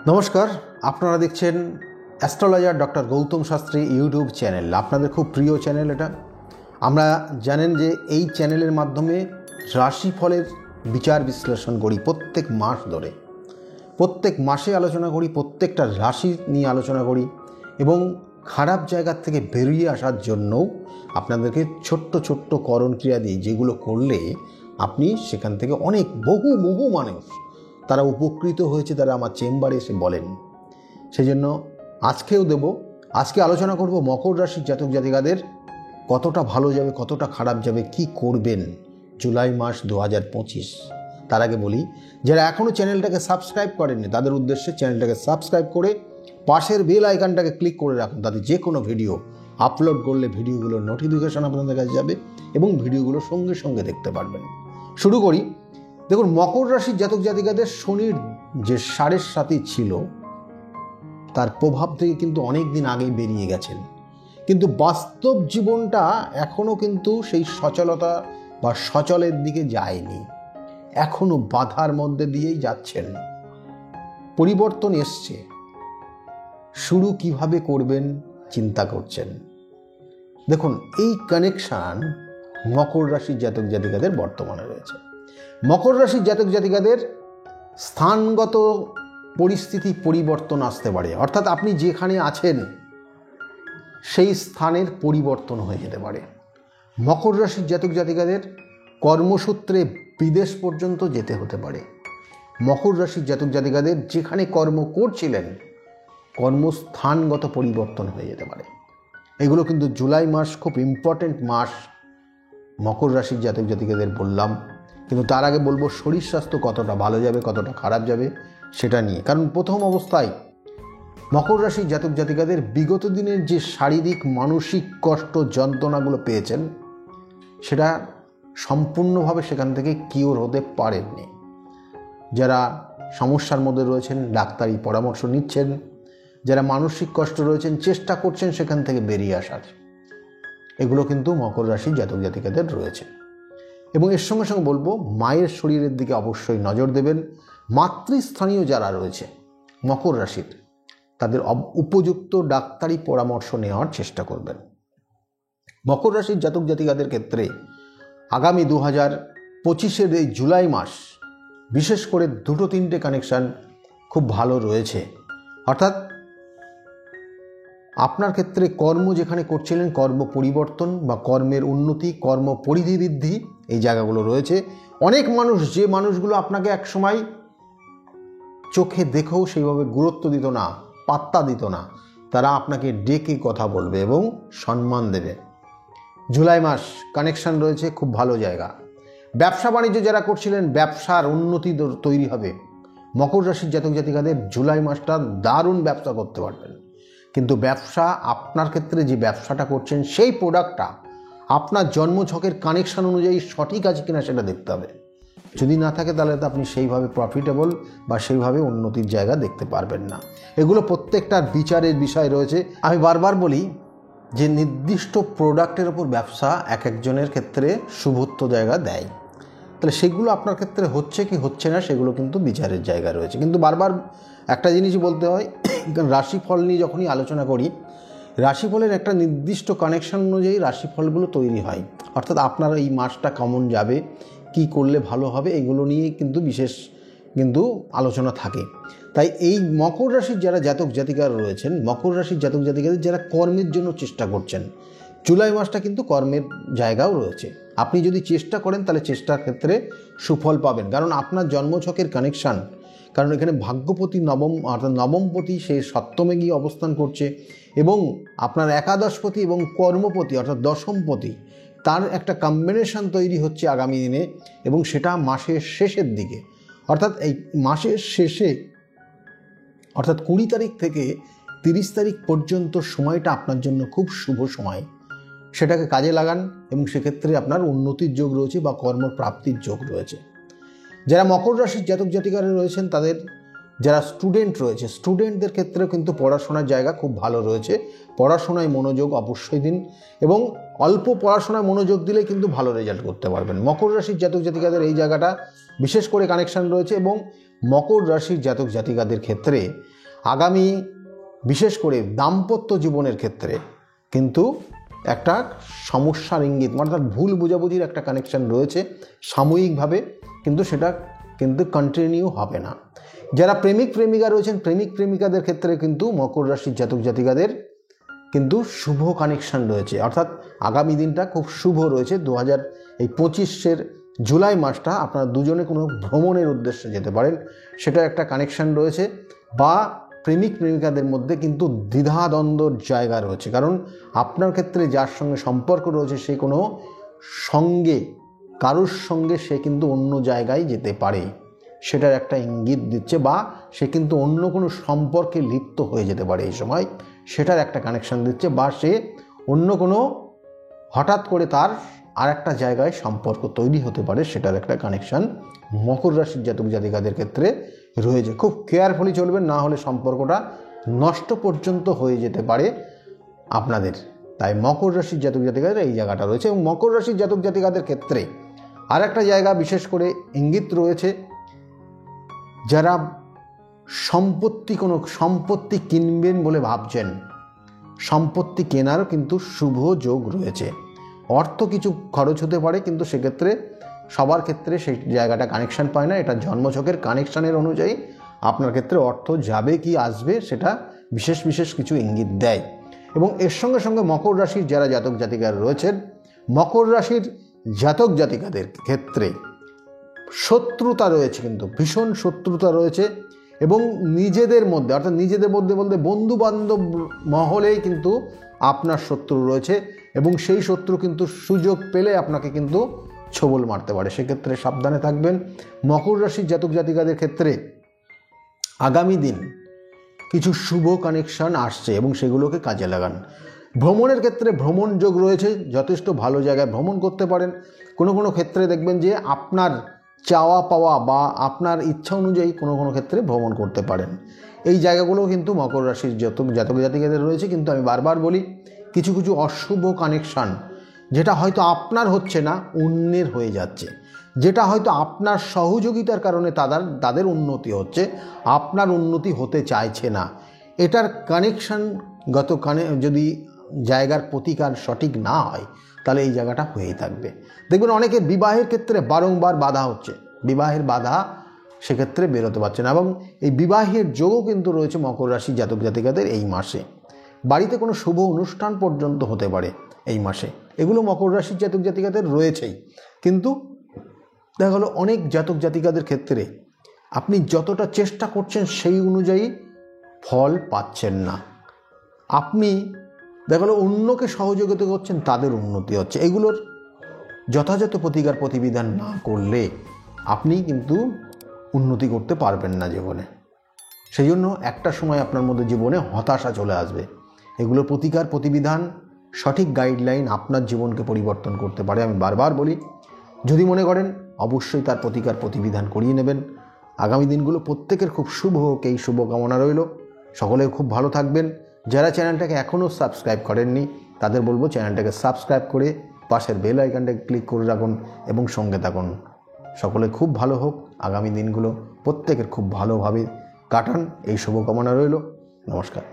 নমস্কার, আপনারা দেখছেন astrologer doctor Gautam Shastri YouTube channel. আপনাদের খুব প্রিয় চ্যানেল এটা। আমরা জানেন যে এই চ্যানেলের মাধ্যমে রাশিফলের বিচার বিশ্লেষণ করি প্রত্যেক মাস ধরে, প্রত্যেক মাসে আলোচনা করি, প্রত্যেকটা রাশি নিয়ে আলোচনা করি এবং খারাপ জায়গার থেকে বেরিয়ে আসার জন্যও আপনাদেরকে ছোট্ট ছোট্ট করণ ক্রিয়া দিই, যেগুলো করলে আপনি সেখান থেকে অনেক বহু মানুষ তারা উপকৃত হয়েছে, তারা আমার চেম্বারে এসে বলেন। সেই জন্য আজকেও দেব। আজকে আলোচনা করব মকর রাশির জাতক জাতিকাদের কতটা ভালো যাবে, কতটা খারাপ যাবে, কি করবেন জুলাই মাস 2025। তার আগে বলি, যারা এখনও চ্যানেলটাকে সাবস্ক্রাইব করেননি তাদের উদ্দেশ্যে চ্যানেলটাকে সাবস্ক্রাইব করে পাশের বেল আইকনটাকে ক্লিক করে রাখুন, তাতে যে কোনো ভিডিও আপলোড করলে ভিডিওগুলোর নোটিফিকেশন আপনাদের কাছে যাবে এবং ভিডিওগুলো সঙ্গে সঙ্গে দেখতে পারবেন। শুরু করি। দেখুন, মকর রাশির জাতক জাতিকাদের শনির যে 7.5 ছিল তার প্রভাব থেকে কিন্তু অনেক দিন আগেই বেরিয়ে গেছেন, কিন্তু বাস্তব জীবনটা এখনও কিন্তু সেই সচলতা বা সচলের দিকে যায়নি, এখনও বাধার মধ্যে দিয়েই যাচ্ছেন। পরিবর্তন এসছে, শুরু কিভাবে করবেন চিন্তা করছেন। দেখুন, এই কানেকশান মকর রাশির জাতক জাতিকাদের বর্তমানে রয়েছে। মকর রাশির জাতক জাতিকাদের স্থানগত পরিস্থিতি পরিবর্তন আসতে পারে, অর্থাৎ আপনি যেখানে আছেন সেই স্থানের পরিবর্তন হয়ে যেতে পারে। মকর রাশির জাতক জাতিকাদের কর্মসূত্রে বিদেশ পর্যন্ত যেতে হতে পারে। মকর রাশির জাতক জাতিকাদের যেখানে কর্ম করছিলেন কর্মস্থানগত পরিবর্তন হয়ে যেতে পারে। এগুলো কিন্তু জুলাই মাস খুব ইম্পর্টেন্ট মাস মকর রাশির জাতক জাতিকাদের বললাম, কিন্তু তার আগে বলবো শরীর স্বাস্থ্য কতটা ভালো যাবে, কতটা খারাপ যাবে সেটা নিয়ে। কারণ প্রথম অবস্থায় মকর রাশির জাতক জাতিকাদের বিগত দিনের যে শারীরিক মানসিক কষ্ট যন্ত্রণাগুলো পেয়েছেন সেটা সম্পূর্ণভাবে সেখান থেকে কিওর হতে পারেননি। যারা সমস্যার মধ্যে রয়েছেন ডাক্তারি পরামর্শ নিচ্ছেন, যারা মানসিক কষ্ট রয়েছেন চেষ্টা করছেন সেখান থেকে বেরিয়ে আসার, এগুলো কিন্তু মকর রাশির জাতক জাতিকাদের রয়েছে। এবং এর সঙ্গে সঙ্গে বলবো মায়ের শরীরের দিকে অবশ্যই নজর দেবেন। মাতৃস্থানীয় যারা রয়েছে মকর রাশির, তাদের উপযুক্ত ডাক্তারি পরামর্শ নেওয়ার চেষ্টা করবেন। মকর রাশির জাতক জাতিকাদের ক্ষেত্রে আগামী 2025 এই জুলাই মাস বিশেষ করে 2-3টে কানেকশান খুব ভালো রয়েছে। অর্থাৎ আপনার ক্ষেত্রে কর্ম যেখানে করছিলেন কর্ম পরিবর্তন বা কর্মের উন্নতি, কর্ম পরিধি বৃদ্ধি, এই জায়গাগুলো রয়েছে। অনেক মানুষ, যে মানুষগুলো আপনাকে একসময় চোখে দেখেও সেইভাবে গুরুত্ব দিত না, পাত্তা দিত না, তারা আপনাকে ডেকে কথা বলবে এবং সম্মান দেবে। জুলাই মাস কানেকশান রয়েছে, খুব ভালো জায়গা। ব্যবসা বাণিজ্য যারা করছিলেন ব্যবসার উন্নতি তৈরি হবে। মকর রাশির জাতক জাতিকাদের জুলাই মাসটা দারুণ ব্যবসা করতে পারবেন, কিন্তু ব্যবসা আপনার ক্ষেত্রে যে ব্যবসাটা করছেন সেই প্রোডাক্টটা আপনার জন্মছকের কানেকশান অনুযায়ী সঠিক আছে কিনা সেটা দেখতে হবে। যদি না থাকে তাহলে তো আপনি সেইভাবে প্রফিটেবল বা সেইভাবে উন্নতির জায়গা দেখতে পারবেন না। এগুলো প্রত্যেকটার বিচারের বিষয় রয়েছে। আমি বারবার বলি যে নির্দিষ্ট প্রোডাক্টের ওপর ব্যবসা এক একজনের ক্ষেত্রে শুভত্ব জায়গা দেয়, তাহলে সেগুলো আপনার ক্ষেত্রে হচ্ছে কি হচ্ছে না সেগুলো কিন্তু বিচারের জায়গা রয়েছে। কিন্তু বারবার একটা জিনিসই বলতে হয়, রাশিফল নিয়ে যখনই আলোচনা করি রাশিফলের একটা নির্দিষ্ট কানেকশন অনুযায়ী রাশিফলগুলো তৈরি হয়। অর্থাৎ আপনার এই মাসটা কেমন যাবে, কি করলে ভালো হবে, এগুলো নিয়ে কিন্তু বিশেষ আলোচনা থাকে। তাই এই মকর রাশির যারা জাতক জাতিকারা রয়েছেন, মকর রাশির জাতক জাতিকাদের যারা কর্মের জন্য চেষ্টা করছেন, জুলাই মাসটা কিন্তু কর্মের জায়গাও রয়েছে। আপনি যদি চেষ্টা করেন তাহলে চেষ্টার ক্ষেত্রে সুফল পাবেন, কারণ আপনার জন্মছকের কানেকশান, কারণ এখানে ভাগ্যপতি নবম অর্থাৎ নবমপতি সে সপ্তমে গিয়ে অবস্থান করছে এবং আপনার একাদশপতি এবং কর্মপতি অর্থাৎ দশমপতি তার একটা কম্বিনেশন তৈরি হচ্ছে আগামী দিনে, এবং সেটা মাসের শেষের দিকে। অর্থাৎ এই মাসের শেষে অর্থাৎ 20 তারিখ থেকে 30 তারিখ পর্যন্ত সময়টা আপনার জন্য খুব শুভ সময়। সেটাকে কাজে লাগান এবং সেক্ষেত্রে আপনার উন্নতির যোগ রয়েছে বা কর্মপ্রাপ্তির যোগ রয়েছে। যারা মকর রাশির জাতক জাতিকারা রয়েছেন তাদের যারা স্টুডেন্ট রয়েছে, স্টুডেন্টদের ক্ষেত্রেও কিন্তু পড়াশোনার জায়গা খুব ভালো রয়েছে। পড়াশোনায় মনোযোগ অবশ্যই দিন এবং অল্প পড়াশোনায় মনোযোগ দিলে কিন্তু ভালো রেজাল্ট করতে পারবেন। মকর রাশির জাতক জাতিকাদের এই জায়গাটা বিশেষ করে কানেকশান রয়েছে এবং মকর রাশির জাতক জাতিকাদের ক্ষেত্রে আগামী বিশেষ করে দাম্পত্য জীবনের ক্ষেত্রে কিন্তু একটা সমস্যার ইঙ্গিত, অর্থাৎ ভুল বোঝাবুঝির একটা কানেকশন রয়েছে সাময়িকভাবে, কিন্তু সেটা কিন্তু কন্টিনিউ হবে না। যারা প্রেমিক প্রেমিকা রয়েছেন, প্রেমিক প্রেমিকাদের ক্ষেত্রে কিন্তু মকর রাশির জাতক জাতিকাদের কিন্তু শুভ কানেকশন রয়েছে, অর্থাৎ আগামী দিনটা খুব শুভ রয়েছে। 2025 জুলাই মাসটা আপনারা দুজনে কোনো ভ্রমণের উদ্দেশ্যে যেতে পারেন, সেটা একটা কানেকশন রয়েছে। বা প্রেমিক প্রেমিকাদের মধ্যে কিন্তু দ্বিধাদ্বন্দ্বর জায়গা রয়েছে, কারণ আপনার ক্ষেত্রে যার সঙ্গে সম্পর্ক রয়েছে সে কোনো কারোর সঙ্গে সে কিন্তু অন্য জায়গায় যেতে পারে, সেটার একটা ইঙ্গিত দিচ্ছে। বা সে কিন্তু অন্য কোনো সম্পর্কে লিপ্ত হয়ে যেতে পারে এই সময়, সেটার একটা কানেকশন দিচ্ছে। বা সে অন্য কোনো হঠাৎ করে তার আর একটা জায়গায় সম্পর্ক তৈরি হতে পারে, সেটার একটা কানেকশন মকর রাশির জাতক জাতিকাদের ক্ষেত্রে রয়েছে। খুব কেয়ারফুলি চলবেন, না হলে সম্পর্কটা নষ্ট পর্যন্ত হয়ে যেতে পারে আপনাদের। তাই মকর রাশির জাতক জাতিকাদের এই জায়গাটা রয়েছে। এবং মকর রাশির জাতক জাতিকাদের ক্ষেত্রে আর একটা জায়গা বিশেষ করে ইঙ্গিত রয়েছে, যারা কোনো সম্পত্তি কিনবেন বলে ভাবছেন, সম্পত্তি কেনারও কিন্তু শুভ যোগ রয়েছে। অর্থ কিছু খরচ হতে পারে, কিন্তু সেক্ষেত্রে সবার ক্ষেত্রে সেই জায়গাটা কানেকশান পায় না। এটা জন্মছকের কানেকশানের অনুযায়ী আপনার ক্ষেত্রে অর্থ যাবে কি আসবে সেটা বিশেষ বিশেষ কিছু ইঙ্গিত দেয়। এবং এর সঙ্গে সঙ্গে মকর রাশির যারা জাতক জাতিকারা রয়েছেন, মকর রাশির জাতক জাতিকাদের ক্ষেত্রে শত্রুতা রয়েছে, কিন্তু ভীষণ শত্রুতা রয়েছে। এবং নিজেদের মধ্যে, অর্থাৎ নিজেদের মধ্যে বলতে বন্ধু বান্ধব মহলেই কিন্তু আপনার শত্রু রয়েছে, এবং সেই শত্রু কিন্তু সুযোগ পেলে আপনাকে কিন্তু ছোবল মারতে পারে। সেক্ষেত্রে সাবধানে থাকবেন। মকর রাশির জাতক জাতিকাদের ক্ষেত্রে আগামী দিন কিছু শুভ কানেকশন আসছে এবং সেগুলোকে কাজে লাগান। ভ্রমণের ক্ষেত্রে ভ্রমণ যোগ রয়েছে, যথেষ্ট ভালো জায়গায় ভ্রমণ করতে পারেন। কোনো কোনো ক্ষেত্রে দেখবেন যে আপনার চাওয়া পাওয়া বা আপনার ইচ্ছা অনুযায়ী কোনো কোনো ক্ষেত্রে ভ্রমণ করতে পারেন। এই জায়গাগুলো কিন্তু মকর রাশির জাতক জাতিকাদের রয়েছে। কিন্তু আমি বারবার বলি, কিছু কিছু অশুভ কানেকশান, যেটা হয়তো আপনার হচ্ছে না, অন্যের হয়ে যাচ্ছে, যেটা হয়তো আপনার সহযোগিতার কারণে তাদের উন্নতি হচ্ছে, আপনার উন্নতি হতে চাইছে না, এটার যদি জায়গার প্রতিকার সঠিক না হয় তাহলে এই জায়গাটা হয়েই থাকবে। দেখবেন অনেকে বিবাহের ক্ষেত্রে বারংবার বাধা হচ্ছে, বিবাহের বাধা সেক্ষেত্রে বেরোতে পারছে না। এবং এই বিবাহের যোগও কিন্তু রয়েছে মকর রাশির জাতক জাতিকাদের এই মাসে। বাড়িতে কোনো শুভ অনুষ্ঠান পর্যন্ত হতে পারে এই মাসে, এগুলো মকর রাশির জাতক জাতিকাদের রয়েছেই। কিন্তু দেখা গেলো অনেক জাতক জাতিকাদের ক্ষেত্রে আপনি যতটা চেষ্টা করছেন সেই অনুযায়ী ফল পাচ্ছেন না। আপনি দেখা গেলো অন্যকে সহযোগিতা করছেন, তাদের উন্নতি হচ্ছে। এগুলোর যথাযথ প্রতিকার প্রতিবিধান না করলে আপনি কিন্তু উন্নতি করতে পারবেন না জীবনে। সেই জন্য একটা সময় আপনার মধ্যে জীবনে হতাশা চলে আসবে। এগুলো প্রতিকার প্রতিবিধান, সঠিক গাইডলাইন আপনার জীবনকে পরিবর্তন করতে পারে। আমি বারবার বলি, যদি মনে করেন অবশ্যই তার প্রতিকার প্রতিবিধান করিয়ে নেবেন। আগামী দিনগুলো প্রত্যেকের খুব শুভ হোক, এই শুভকামনা রইল। সকলে খুব ভালো থাকবেন। যারা চ্যানেলটাকে এখনও সাবস্ক্রাইব করেননি তাদের বলবো চ্যানেলটাকে সাবস্ক্রাইব করে পাশের বেল আইকনটাকে ক্লিক করে রাখুন এবং সঙ্গে থাকুন। সকলে খুব ভালো হোক, আগামী দিনগুলো প্রত্যেকের খুব ভালোভাবে কাটান, এই শুভকামনা রইল। নমস্কার।